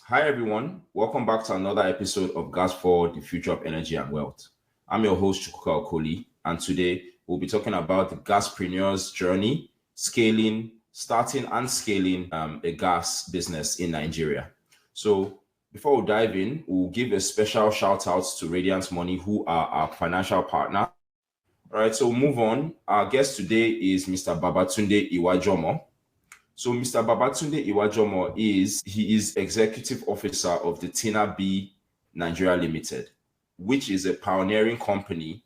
Hi everyone, welcome back to another episode of Gas for the Future of Energy and Wealth. I'm your host Chukwuka Okoli, and today we'll be talking about the Gaspreneur's journey, starting and scaling a gas business in Nigeria. So before we dive in, we'll give a special shout out to Radiant Money, who are our financial partner. All right, so we'll move on. Our guest today is Mr. Babatunde Iwajomo. So Mr. Babatunde Iwajomo is executive officer of the Tina B Nigeria Limited, which is a pioneering company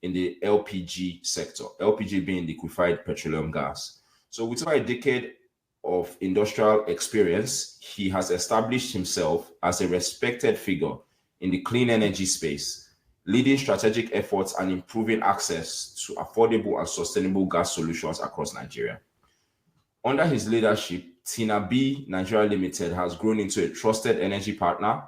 in the LPG sector, LPG being liquefied petroleum gas. So with over a decade of industrial experience, he has established himself as a respected figure in the clean energy space, leading strategic efforts and improving access to affordable and sustainable gas solutions across Nigeria. Under his leadership, Tina B Nigeria Limited has grown into a trusted energy partner,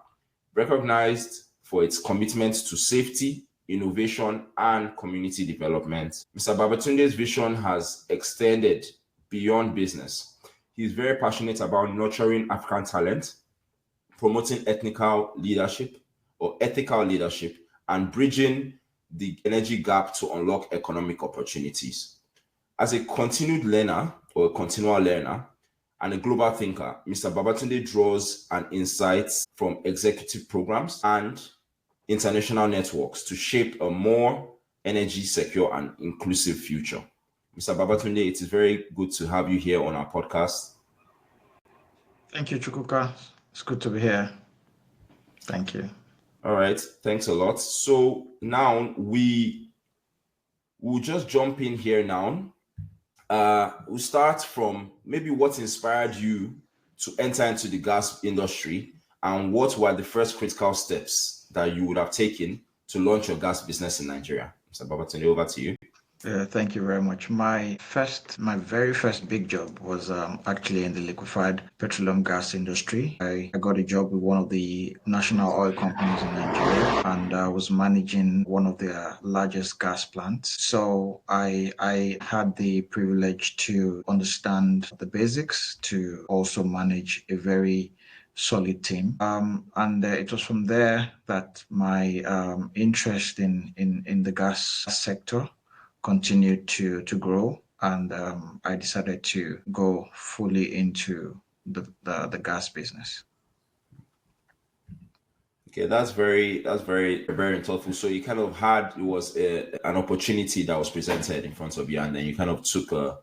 recognized for its commitment to safety, innovation, and community development. Mr. Babatunde's vision has extended beyond business. He's very passionate about nurturing African talent, promoting ethical leadership, and bridging the energy gap to unlock economic opportunities. As a continual learner, and a global thinker, Mr. Babatunde draws on insights from executive programs and international networks to shape a more energy secure and inclusive future. Mr. Babatunde, it is very good to have you here on our podcast. Thank you, Chukwuka. It's good to be here. Thank you. All right, thanks a lot. So now we'll just jump in here now. We'll start from maybe what inspired you to enter into the gas industry and what were the first critical steps that you would have taken to launch your gas business in Nigeria. Mr. Babatunde, over to you. Thank you very much. My very first big job was actually in the liquefied petroleum gas industry. I got a job with one of the national oil companies in Nigeria, and I was managing one of their largest gas plants. So I had the privilege to understand the basics, to also manage a very solid team. And it was from there that my interest in the gas sector continued to grow, and I decided to go fully into the gas business. Okay, that's very thoughtful. So you kind of had an opportunity that was presented in front of you, and then you kind of took a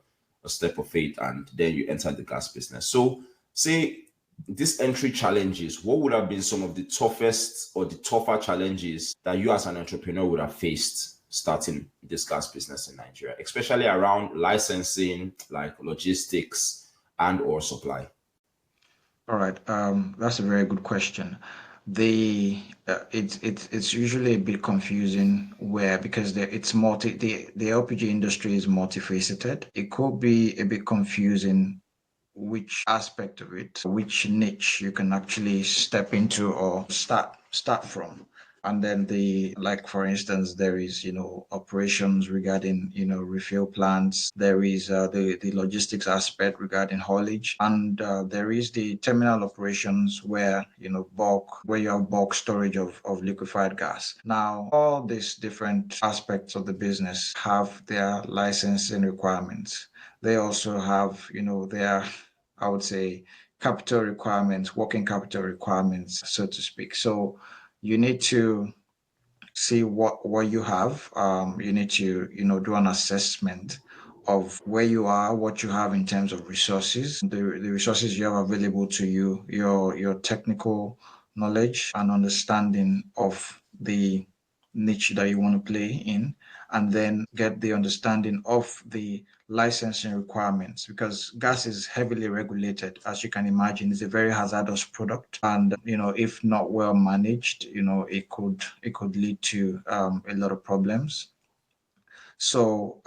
step of faith, and then you entered the gas business. So say these entry challenges, what would have been some of the toughest or the tougher challenges that you as an entrepreneur would have faced starting this gas business in Nigeria, especially around licensing, like logistics and or supply? All right, that's a very good question. It's usually a bit confusing because the LPG industry is multifaceted. It could be a bit confusing which aspect of it, which niche you can actually step into or start from. And then for instance, there is, operations regarding, refill plants. There is the logistics aspect regarding haulage. And there is the terminal operations where you have bulk storage of liquefied gas. Now, all these different aspects of the business have their licensing requirements. They also have, their, I would say, capital requirements, working capital requirements, so to speak. So you need to see what you have. You need to, do an assessment of where you are, what you have in terms of resources, the resources you have available to you, your technical knowledge and understanding of the niche that you want to play in, and then get the understanding of the licensing requirements, because gas is heavily regulated. As you can imagine, it's a very hazardous product, and if not well managed, it could lead to a lot of problems. So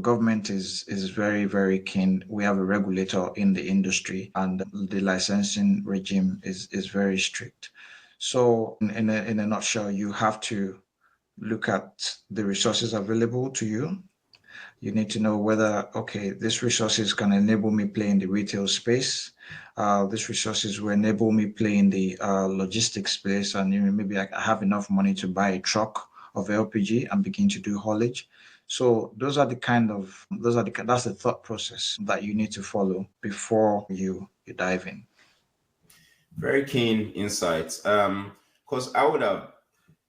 government is very, very keen. We have a regulator in the industry, and the licensing regime is very strict. So in a nutshell, you have to look at the resources available to you. You need to know whether, okay, these resources can enable me play in the retail space. These resources will enable me play in the logistics space, and maybe I have enough money to buy a truck of LPG and begin to do haulage. So that's the thought process that you need to follow before you dive in. Very keen insights. Because I would have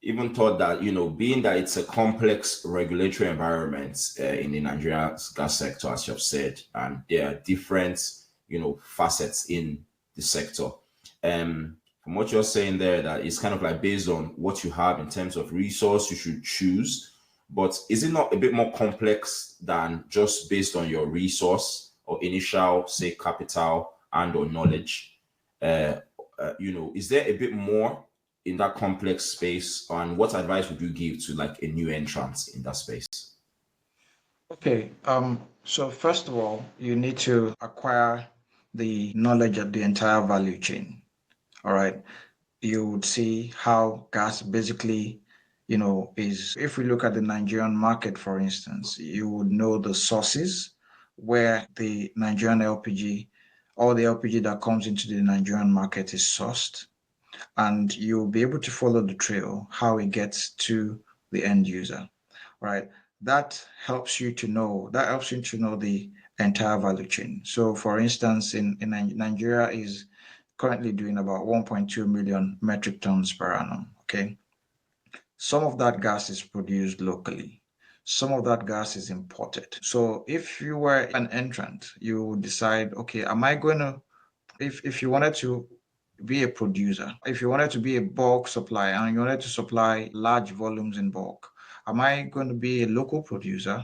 even thought that, being that it's a complex regulatory environment in the Nigerian gas sector, as you've said, and there are different, facets in the sector. From what you're saying there, that it's kind of like based on what you have in terms of resource you should choose. But is it not a bit more complex than just based on your resource or initial, say, capital and or knowledge? Is there a bit more in that complex space, and what advice would you give to like a new entrant in that space? Okay. So first of all, you need to acquire the knowledge of the entire value chain. All right. You would see how gas basically, is, if we look at the Nigerian market, for instance, you would know the sources where the Nigerian LPG, all the LPG that comes into the Nigerian market is sourced, and you'll be able to follow the trail, how it gets to the end user, right? That helps you to know the entire value chain. So for instance, in Nigeria is currently doing about 1.2 million metric tons per annum. Okay. Some of that gas is produced locally. Some of that gas is imported. So if you were an entrant, you would decide, okay, am I going to, if you wanted to be a producer, if you wanted to be a bulk supplier and you wanted to supply large volumes in bulk, am I going to be a local producer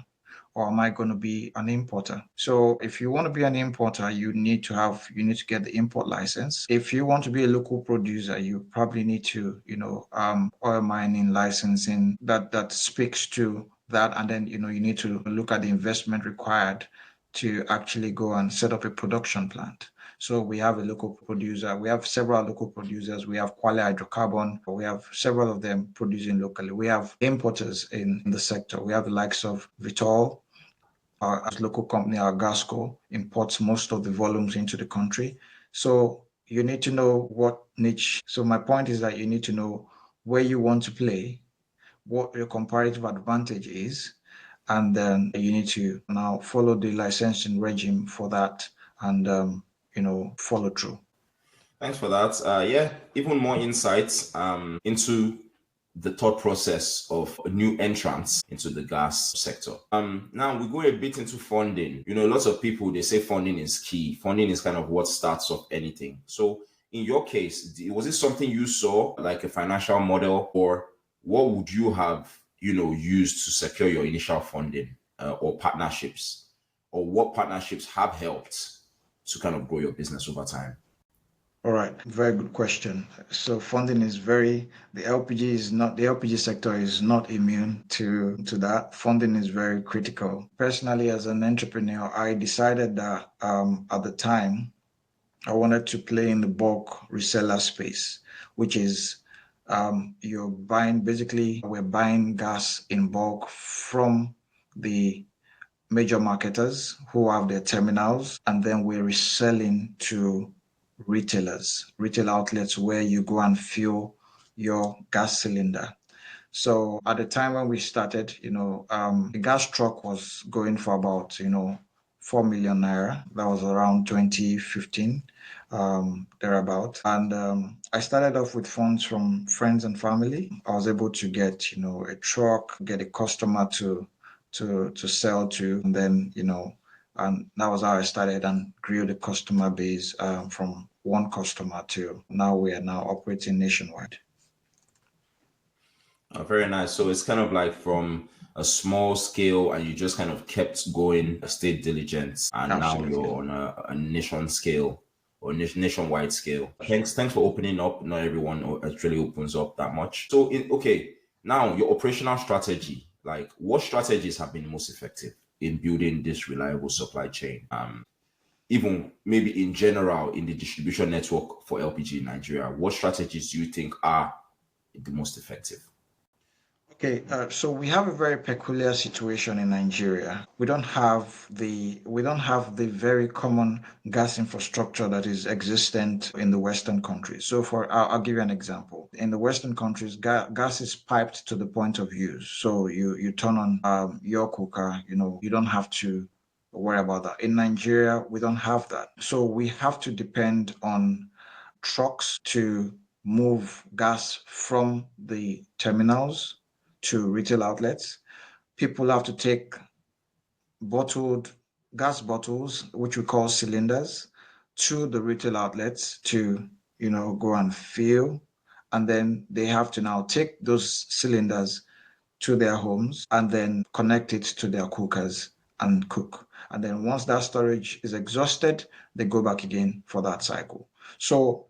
or am I going to be an importer? So if you want to be an importer, you need to get the import license. If you want to be a local producer, you probably need to, oil mining licensing that speaks to that. And then, you need to look at the investment required to actually go and set up a production plant. So we have a local producer. We have several local producers. We have Quali Hydrocarbon. We have several of them producing locally. We have importers in the sector. We have the likes of Vitol. Our local company, our Gasco, imports most of the volumes into the country. So you need to know what niche. So my point is that you need to know where you want to play, what your comparative advantage is, and then you need to now follow the licensing regime for that and follow through. Thanks for that. Even more insights into the thought process of new entrants into the gas sector. Now we go a bit into funding. Lots of people, they say funding is key. Funding is kind of what starts off anything. So in your case, was it something you saw like a financial model, or what would you have, used to secure your initial funding or partnerships, or what partnerships have helped to kind of grow your business over time? All right, very good question. So funding is the LPG sector is not immune to that. Funding is very critical. Personally, as an entrepreneur, I decided that at the time I wanted to play in the bulk reseller space, which is we're buying gas in bulk from the major marketers who have their terminals, and then we're reselling to retail outlets where you go and fill your gas cylinder. So at the time when we started, the gas truck was going for about, 4 million naira. That was around 2015, thereabout. And I started off with funds from friends and family. I was able to get, a truck, get a customer to sell to, and then, and that was how I started and grew the customer base from one customer to now we are now operating nationwide. Very nice. So it's kind of like from a small scale and you just kind of kept going, stayed diligent, and Absolutely. now you're on a nation scale or nationwide scale. Thanks for opening up. Not everyone actually opens up that much. So now your operational strategy, like what strategies have been most effective in building this reliable supply chain? Even maybe in general in the distribution network for LPG in Nigeria, what strategies do you think are the most effective? Okay, so we have a very peculiar situation in Nigeria. We don't have the very common gas infrastructure that is existent in the Western countries. So I'll give you an example. In the Western countries, gas is piped to the point of use. So you turn on your cooker. You don't have to worry about that. In Nigeria, we don't have that. So we have to depend on trucks to move gas from the terminals to retail outlets. People have to take bottled gas bottles, which we call cylinders, to the retail outlets to, go and fill. And then they have to now take those cylinders to their homes and then connect it to their cookers and cook. And then once that storage is exhausted, they go back again for that cycle. So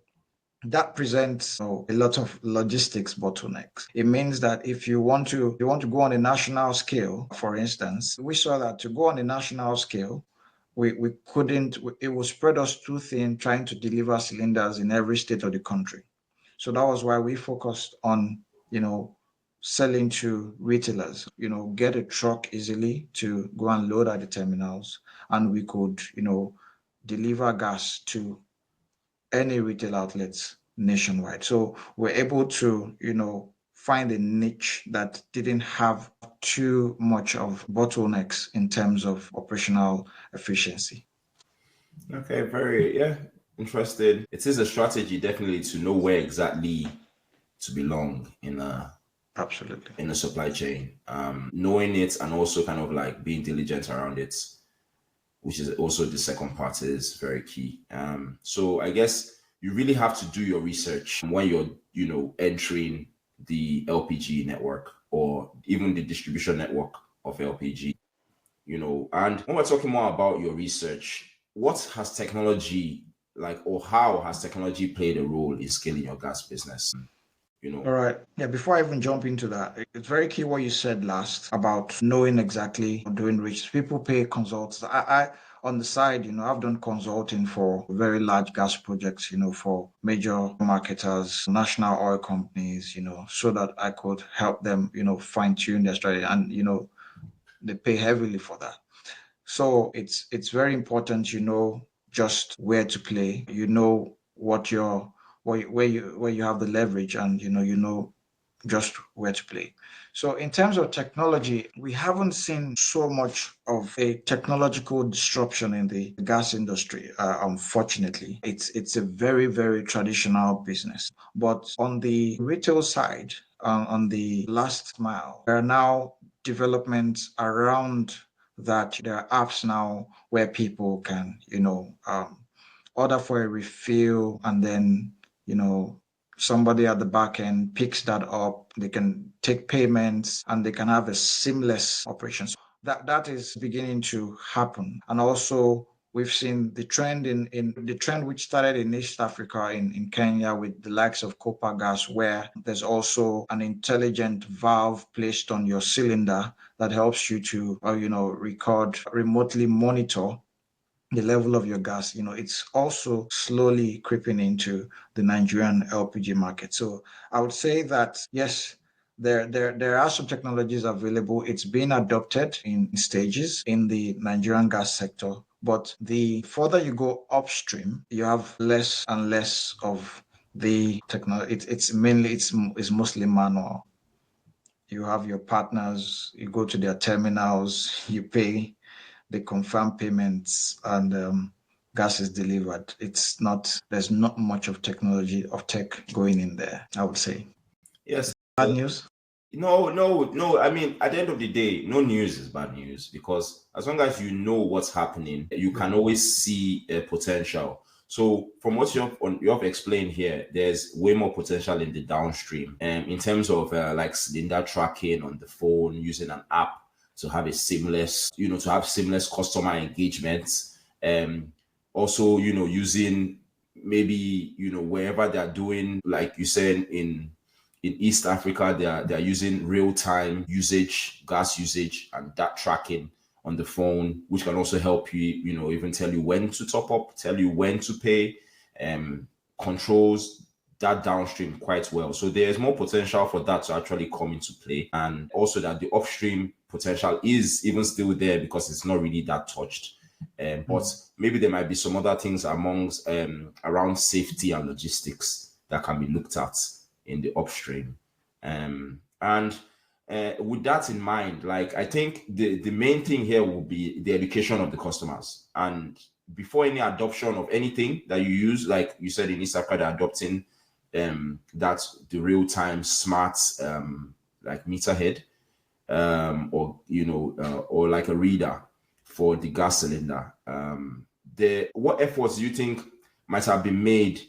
that presents a lot of logistics bottlenecks. It means that if you want to go on a national scale, for instance, we saw that to go on a national scale, we couldn't, it was spread us too thin trying to deliver cylinders in every state of the country. So that was why we focused on, selling to retailers, get a truck easily to go and load at the terminals, and we could, deliver gas to any retail outlets nationwide. So we're able to, find a niche that didn't have too much of bottlenecks in terms of operational efficiency. Okay, very interesting. It is a strategy definitely to know where exactly to belong Absolutely. in a supply chain. Knowing it and also kind of like being diligent around it, which is also the second part, is very key. So I guess you really have to do your research when you're, entering the LPG network or even the distribution network of LPG, and when we're talking more about your research, what has technology or how has technology played a role in scaling your gas business? All right. Yeah, before I even jump into that, it's very key what you said last about knowing exactly doing research. People pay consultants. I on the side, I've done consulting for very large gas projects, for major marketers, national oil companies, so that I could help them, fine tune their strategy. And, they pay heavily for that. So it's very important, just where to play, what your where you have the leverage, and you know just where to play. So in terms of technology, we haven't seen so much of a technological disruption in the gas industry. Unfortunately, it's a very, very traditional business. But on the retail side, on the last mile, there are now developments around that. There are apps now where people can, order for a refill, and then, you know, somebody at the back end picks that up. They can take payments and they can have a seamless operation. So that is beginning to happen. And also we've seen the trend in the trend which started in East Africa, in Kenya, with the likes of Copa Gas, where there's also an intelligent valve placed on your cylinder that helps you to record, remotely monitor the level of your gas. It's also slowly creeping into the Nigerian LPG market. So I would say that yes, there are some technologies available. It's being adopted in stages in the Nigerian gas sector. But the further you go upstream, you have less and less of the technology. It's mostly manual. You have your partners, you go to their terminals, you pay, they confirm payments, and gas is delivered. There's not much of tech going in there, I would say. Yes. Bad news? No, no, no. I mean, at the end of the day, no news is bad news, because as long as you know what's happening, you can always see a potential. So from what you have explained here, there's way more potential in the downstream, in terms of like cylinder tracking on the phone, using an app to have seamless customer engagement. Also, using maybe, wherever they're doing, like you said, in East Africa, they are using real-time gas usage, and that tracking on the phone, which can also help you, even tell you when to top up, tell you when to pay, controls that downstream quite well. So there's more potential for that to actually come into play. And also that the upstream potential is even still there because it's not really that touched. But maybe there might be some other things amongst around safety and logistics that can be looked at in the upstream. And with that in mind, like I think the main thing here will be the education of the customers. And before any adoption of anything that you use, like you said in Isaka, they're adopting that's the real-time smart like meter head or or like a reader for the gas cylinder. What efforts do you think might have been made,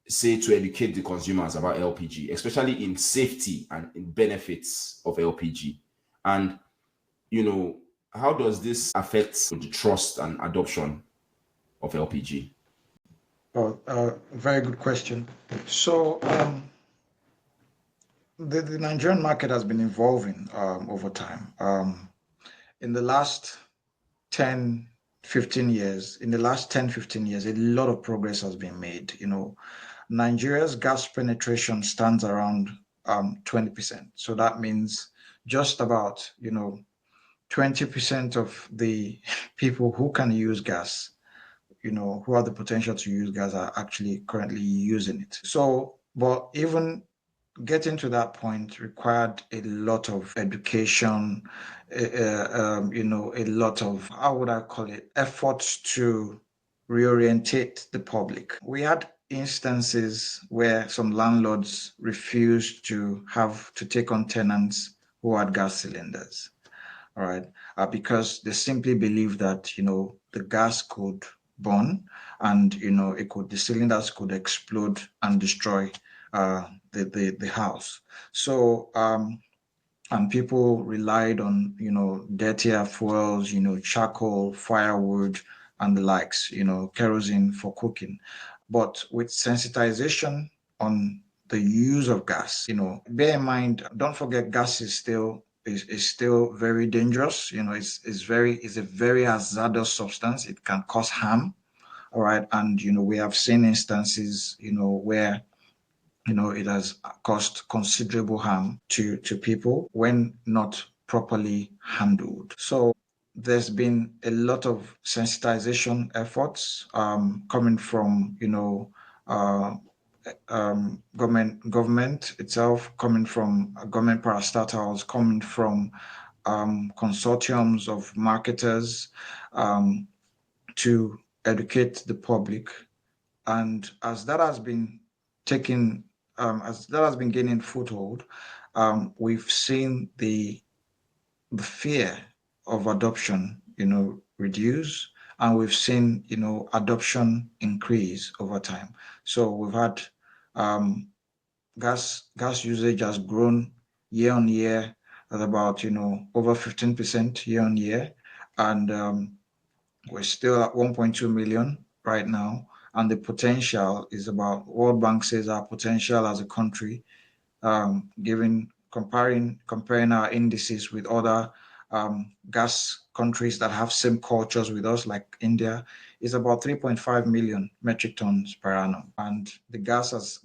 say, to educate the consumers about LPG, especially in safety and in benefits of LPG? And how does this affect the trust and adoption of LPG? Oh, very good question. So the Nigerian market has been evolving over time. In the last 10, 15 years, a lot of progress has been made. Nigeria's gas penetration stands around 20%. So that means just about, 20% of the people who can use gas, who have the potential to use gas are actually currently using it. So, but even getting to that point required a lot of education, a lot of, how would I call it, efforts to reorientate the public. We had instances where some landlords refused to have to take on tenants who had gas cylinders, all right, because they simply believed that, the gas could burn and, the cylinders could explode and destroy the house. So, and people relied on, dirtier fuels, charcoal, firewood, and the likes, kerosene for cooking. But with sensitization on the use of gas, bear in mind, don't forget, gas is still very dangerous. It's a very hazardous substance. It can cause harm. All right. And, we have seen instances, where it has caused considerable harm to people when not properly handled. So there's been a lot of sensitization efforts coming from, government itself, coming from government parastatals, coming from consortiums of marketers to educate the public. And as that has been gaining foothold, we've seen the fear of adoption, reduce, and we've seen, adoption increase over time. So we've had gas usage has grown year on year at about, over 15% year on year, and we're still at 1.2 million right now. And the potential is about, World Bank says our potential as a country, comparing our indices with other gas countries that have same cultures with us, like India, is about 3.5 million metric tons per annum. And the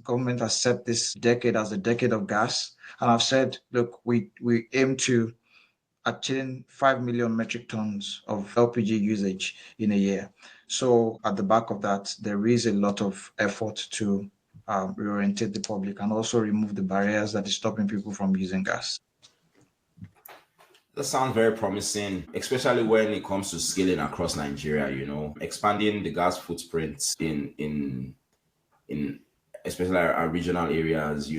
government has set this decade as the decade of gas. And I've said, look, we aim to attain 5 million metric tons of LPG usage in a year. So at the back of that, there is a lot of effort to reorientate the public and also remove the barriers that is stopping people from using gas. That sounds very promising, especially when it comes to scaling across Nigeria, expanding the gas footprint in especially our regional areas,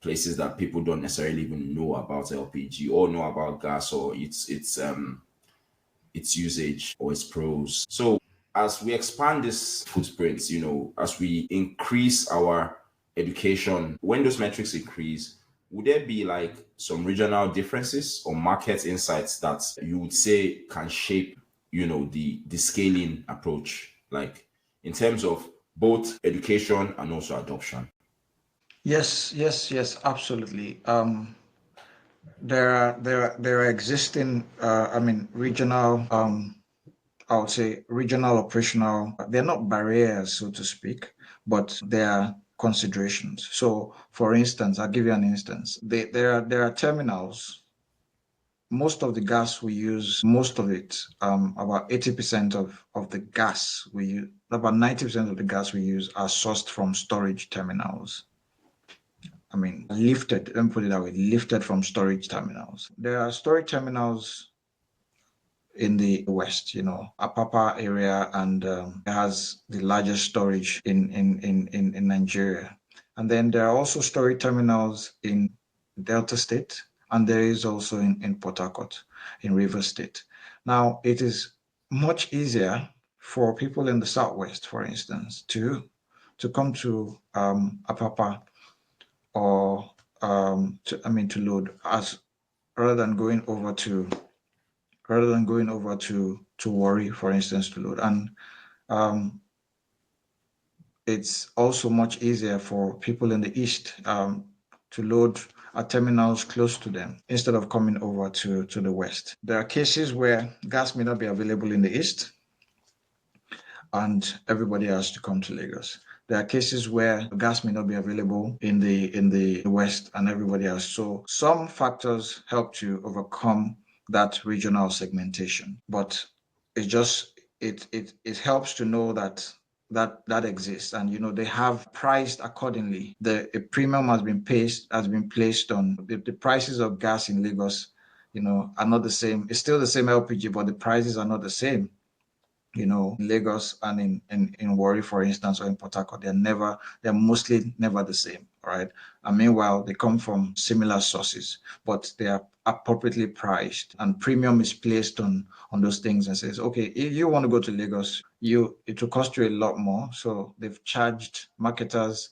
places that people don't necessarily even know about LPG or know about gas or its usage or its pros. So as we expand this footprint, as we increase our education, when those metrics increase, would there be like some regional differences or market insights that you would say can shape, the scaling approach, like in terms of both education and also adoption? Yes, absolutely. There are existing, regional, I would say regional operational. They're not barriers, so to speak, but they are considerations. So, for instance, I'll give you an instance. There are terminals. Most of the gas we use, most of it, about 80% of the gas we use, about 90% of the gas we use are sourced from storage terminals. I mean, lifted, let me put it that way, lifted from storage terminals. There are storage terminals in the West, Apapa area, and it has the largest storage in Nigeria. And then there are also storage terminals in Delta State, and there is also in Port Harcourt, in Rivers State. Now, it is much easier for people in the Southwest, for instance, to come to Apapa or to load, as rather than going over to Warri, for instance, to load. And it's also much easier for people in the East to load at terminals close to them instead of coming over to the West. There are cases where gas may not be available in the East and everybody has to come to Lagos. There are cases where gas may not be available in the West and everybody else. So some factors help to overcome that regional segmentation, but it helps to know that exists, and they have priced accordingly. A premium has been placed on the prices of gas in Lagos. Are not the same. It's still the same LPG, but the prices are not the same. In Lagos and in Warri, for instance, or in Port Harcourt, they're mostly never the same, right? And meanwhile, they come from similar sources, but they are appropriately priced, and premium is placed on those things and says, okay, if you want to go to Lagos, it will cost you a lot more. So they've charged marketers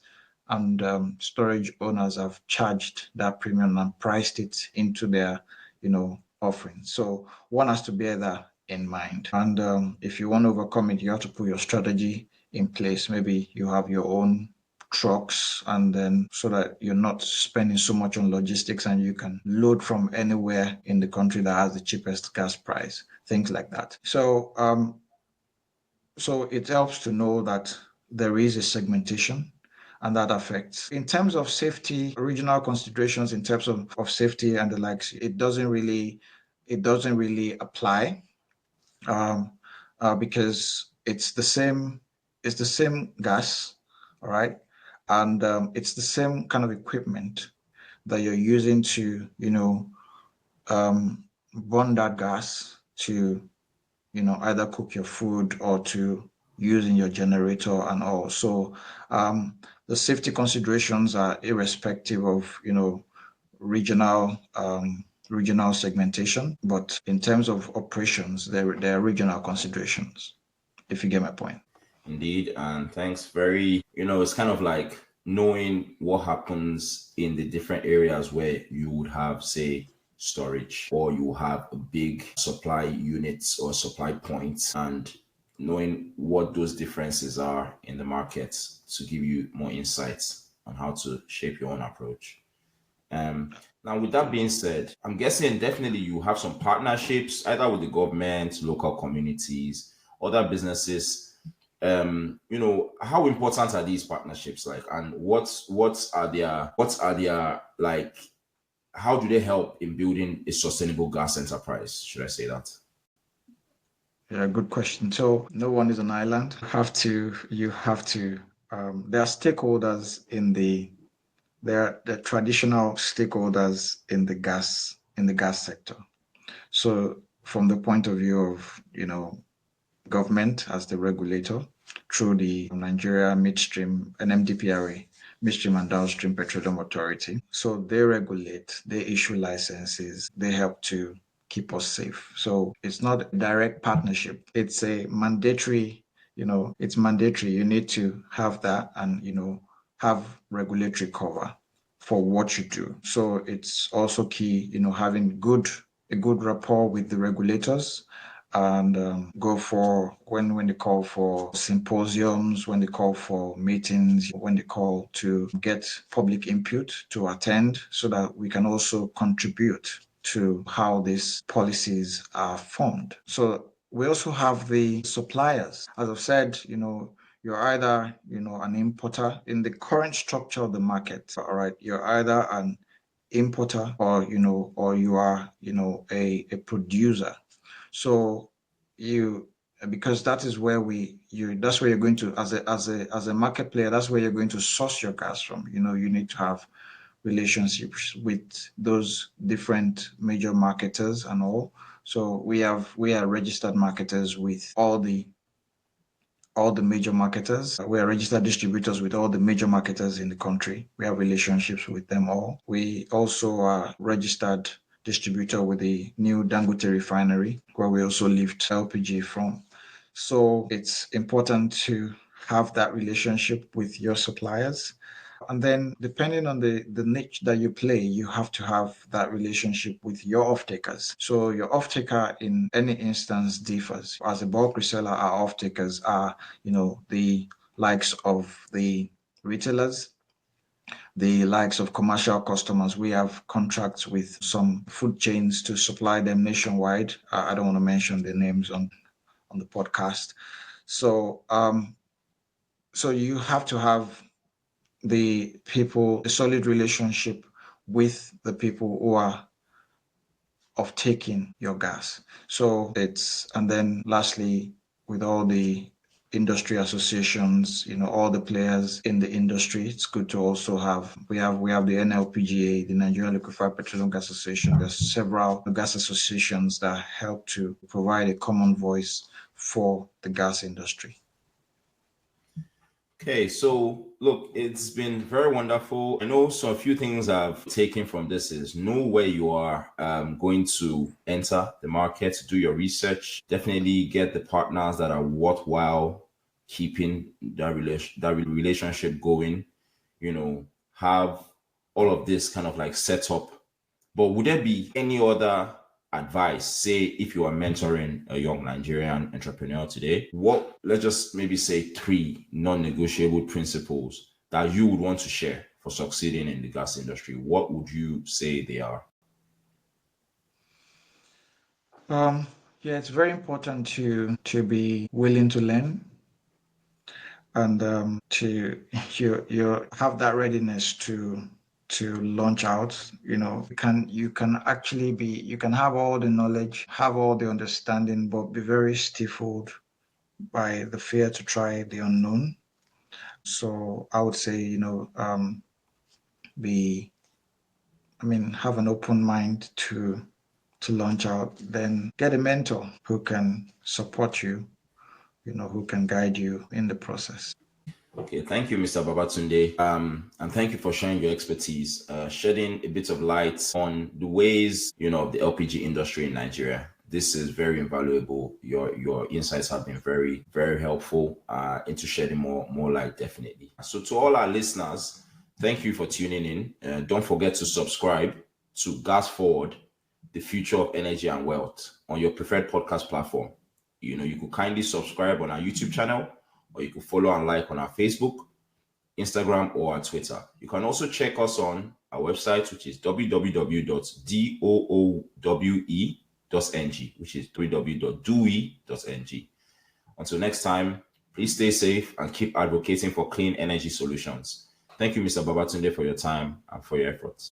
and storage owners have charged that premium and priced it into their, offering. So one has to bear that in mind. And if you want to overcome it, you have to put your strategy in place. Maybe you have your own trucks, and then so that you're not spending so much on logistics and you can load from anywhere in the country that has the cheapest gas price, things like that. So so it helps to know that there is a segmentation, and that affects. In terms of safety, regional considerations in terms of safety and the likes, it doesn't really apply. Because it's the same gas, all right, and it's the same kind of equipment that you're using to burn that gas to either cook your food or to use in your generator and all. So the safety considerations are irrespective of regional segmentation, but in terms of operations, there are regional considerations, if you get my point. Indeed, and thanks. It's kind of like knowing what happens in the different areas where you would have, say, storage, or you have a big supply units or supply points, and knowing what those differences are in the market to give you more insights on how to shape your own approach. Now, with that being said, I'm guessing definitely you have some partnerships either with the government, local communities, other businesses. How important are these partnerships like, and what are their like? How do they help in building a sustainable gas enterprise? Should I say that? Yeah, good question. So no one is an island. You have to. There are stakeholders they're the traditional stakeholders in the gas sector. So from the point of view of government as the regulator through the Nigeria Midstream NMDPRA, Midstream and Downstream Petroleum Authority. So they regulate, they issue licenses, they help to keep us safe. So it's not a direct partnership. It's a mandatory, it's mandatory. You need to have that and, have regulatory cover for what you do. So it's also key, having a good rapport with the regulators, and go for when they call for symposiums, when they call for meetings, when they call to get public input to attend, so that we can also contribute to how these policies are formed. So we also have the suppliers. As I've said, you're either, an importer in the current structure of the market. All right. You're either an importer or, or you are, a producer. So because that is where that's where you're going to, as a market player, that's where you're going to source your gas from. You need to have relationships with those different major marketers and all. So we are registered marketers with all the major marketers. We are registered distributors with all the major marketers in the country. We have relationships with them all. We also are registered distributor with the new Dangote refinery, where we also lift LPG from. So it's important to have that relationship with your suppliers. And then depending on the niche that you play, you have to have that relationship with your off-takers. So your off-taker in any instance differs. As a bulk reseller, our off-takers are, the likes of the retailers, the likes of commercial customers. We have contracts with some food chains to supply them nationwide. I don't want to mention the names on the podcast. So so you have to have a solid relationship with the people who are of taking your gas. So and then lastly, with all the industry associations, all the players in the industry, it's good to also we have the NLPGA, the Nigerian Liquefied Petroleum Gas Association. There's several gas associations that help to provide a common voice for the gas industry. Okay, so look, it's been very wonderful. I know a few things I've taken from this is know where you are going to enter the market, do your research, definitely get the partners that are worthwhile keeping that relationship going, have all of this kind of like set up. But would there be any other advice, say if you are mentoring a young Nigerian entrepreneur today, let's just maybe say 3 non-negotiable principles that you would want to share for succeeding in the gas industry? What would you say they are? Yeah, it's very important to be willing to learn and to you have that readiness to launch out. You can actually you can have all the knowledge, have all the understanding, but be very stifled by the fear to try the unknown. So I would say, have an open mind to launch out, then get a mentor who can support you, who can guide you in the process. Okay, thank you, Mr. Babatunde. And thank you for sharing your expertise, shedding a bit of light on the ways, of the LPG industry in Nigeria. This is very invaluable. Your insights have been very, very helpful into shedding more light, definitely. So to all our listeners, thank you for tuning in. Don't forget to subscribe to Gas Forward, the future of energy and wealth on your preferred podcast platform. You could kindly subscribe on our YouTube channel, or you can follow and like on our Facebook, Instagram, or our Twitter. You can also check us on our website, which is www.doowe.ng, which is www.doowe.ng. Until next time, please stay safe and keep advocating for clean energy solutions. Thank you, Mr. Babatunde, for your time and for your efforts.